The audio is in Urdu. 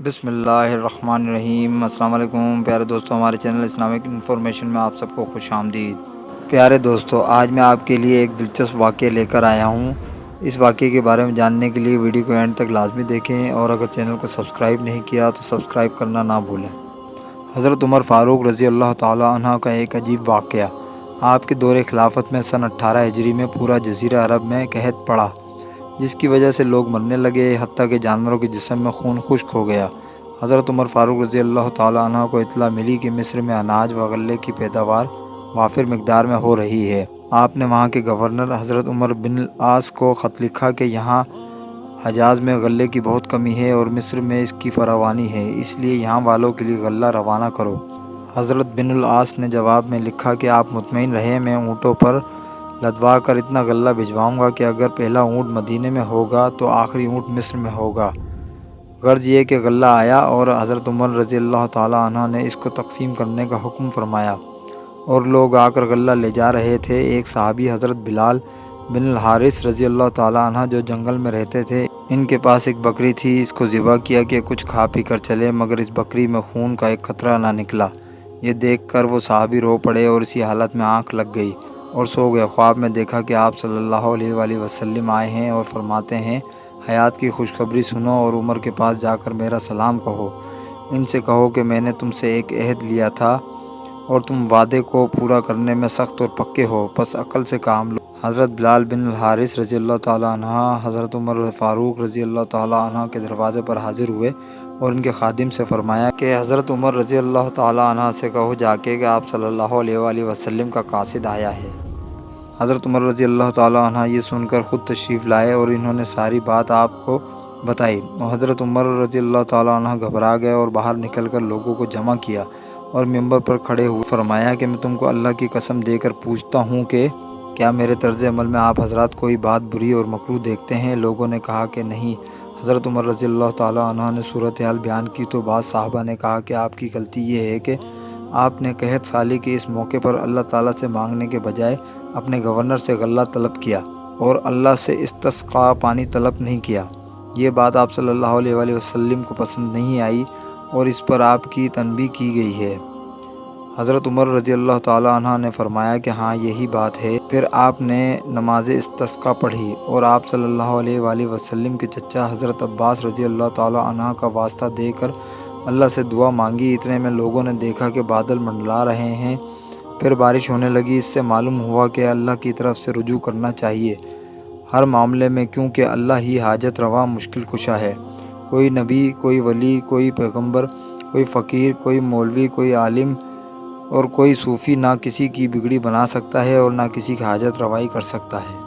بسم اللہ الرحمن الرحیم۔ السلام علیکم پیارے دوستو، ہمارے چینل اسلامک انفارمیشن میں آپ سب کو خوش آمدید۔ پیارے دوستو، آج میں آپ کے لیے ایک دلچسپ واقعہ لے کر آیا ہوں۔ اس واقعے کے بارے میں جاننے کے لیے ویڈیو کو اینڈ تک لازمی دیکھیں، اور اگر چینل کو سبسکرائب نہیں کیا تو سبسکرائب کرنا نہ بھولیں۔ حضرت عمر فاروق رضی اللہ تعالیٰ عنہ کا ایک عجیب واقعہ۔ آپ کے دور خلافت میں سن 18 ہجری میں پورا جزیرہ عرب میں قحط پڑا، جس کی وجہ سے لوگ مرنے لگے، حتیٰ کہ جانوروں کے جسم میں خون خشک ہو گیا۔ حضرت عمر فاروق رضی اللہ تعالیٰ عنہ کو اطلاع ملی کہ مصر میں اناج و غلے کی پیداوار وافر مقدار میں ہو رہی ہے۔ آپ نے وہاں کے گورنر حضرت عمر بن العاص کو خط لکھا کہ یہاں حجاز میں غلے کی بہت کمی ہے اور مصر میں اس کی فراوانی ہے، اس لیے یہاں والوں کے لیے غلہ روانہ کرو۔ حضرت بن العاص نے جواب میں لکھا کہ آپ مطمئن رہیں، میں اونٹوں پر لدوا کر اتنا غلہ بھجواؤں گا کہ اگر پہلا اونٹ مدینے میں ہوگا تو آخری اونٹ مصر میں ہوگا۔ غرض یہ کہ غلہ آیا اور حضرت عمر رضی اللہ تعالیٰ عنہ نے اس کو تقسیم کرنے کا حکم فرمایا، اور لوگ آ کر غلہ لے جا رہے تھے۔ ایک صحابی حضرت بلال بن الحارث رضی اللہ تعالیٰ عنہ جو جنگل میں رہتے تھے، ان کے پاس ایک بکری تھی۔ اس کو ذبح کیا کہ کچھ کھا پی کر چلے، مگر اس بکری میں خون کا ایک قطرہ نہ نکلا۔ یہ دیکھ کر وہ صحابی رو پڑے اور اسی حالت میں آنکھ لگ گئی اور سو گئے۔ خواب میں دیکھا کہ آپ صلی اللہ علیہ وآلہ وسلم آئے ہیں اور فرماتے ہیں، حیات کی خوشخبری سنو اور عمر کے پاس جا کر میرا سلام کہو۔ ان سے کہو کہ میں نے تم سے ایک عہد لیا تھا اور تم وعدے کو پورا کرنے میں سخت اور پکے ہو، پس عقل سے کام لو۔ حضرت بلال بن الحارث رضی اللہ تعالیٰ عنہ حضرت عمر فاروق رضی اللہ تعالیٰ عنہ کے دروازے پر حاضر ہوئے اور ان کے خادم سے فرمایا کہ حضرت عمر رضی اللہ تعالیٰ عنہ سے کہو جا کے کہ آپ صلی اللہ علیہ وآلہ وسلم کا قاصد آیا ہے۔ حضرت عمر رضی اللہ تعالیٰ عنہ یہ سن کر خود تشریف لائے اور انہوں نے ساری بات آپ کو بتائی، اور حضرت عمر رضی اللہ تعالیٰ عنہ گھبرا گئے اور باہر نکل کر لوگوں کو جمع کیا اور ممبر پر کھڑے ہوئے فرمایا کہ میں تم کو اللہ کی قسم دے کر پوچھتا ہوں کہ کیا میرے طرز عمل میں آپ حضرات کوئی بات بری اور مکروہ دیکھتے ہیں؟ لوگوں نے کہا کہ نہیں۔ حضرت عمر رضی اللہ تعالیٰ عنہ نے صورتحال بیان کی تو بعض صحابہ نے کہا کہ آپ کی غلطی یہ ہے کہ آپ نے قحط سالی کے اس موقع پر اللہ تعالیٰ سے مانگنے کے بجائے اپنے گورنر سے غلہ طلب کیا اور اللہ سے استسقاء پانی طلب نہیں کیا۔ یہ بات آپ صلی اللہ علیہ وآلہ وسلم کو پسند نہیں آئی اور اس پر آپ کی تنبیہ کی گئی ہے۔ حضرت عمر رضی اللہ تعالیٰ عنہ نے فرمایا کہ ہاں یہی بات ہے۔ پھر آپ نے نماز استسقاء پڑھی اور آپ صلی اللہ علیہ وآلہ وسلم کے چچا حضرت عباس رضی اللہ تعالیٰ عنہ کا واسطہ دے کر اللہ سے دعا مانگی۔ اتنے میں لوگوں نے دیکھا کہ بادل منڈلا رہے ہیں، پھر بارش ہونے لگی۔ اس سے معلوم ہوا کہ اللہ کی طرف سے رجوع کرنا چاہیے ہر معاملے میں، کیونکہ اللہ ہی حاجت روا مشکل کشا ہے۔ کوئی نبی، کوئی ولی، کوئی پیغمبر، کوئی فقیر، کوئی مولوی، کوئی عالم اور کوئی صوفی نہ کسی کی بگڑی بنا سکتا ہے اور نہ کسی کی حاجت روائی کر سکتا ہے۔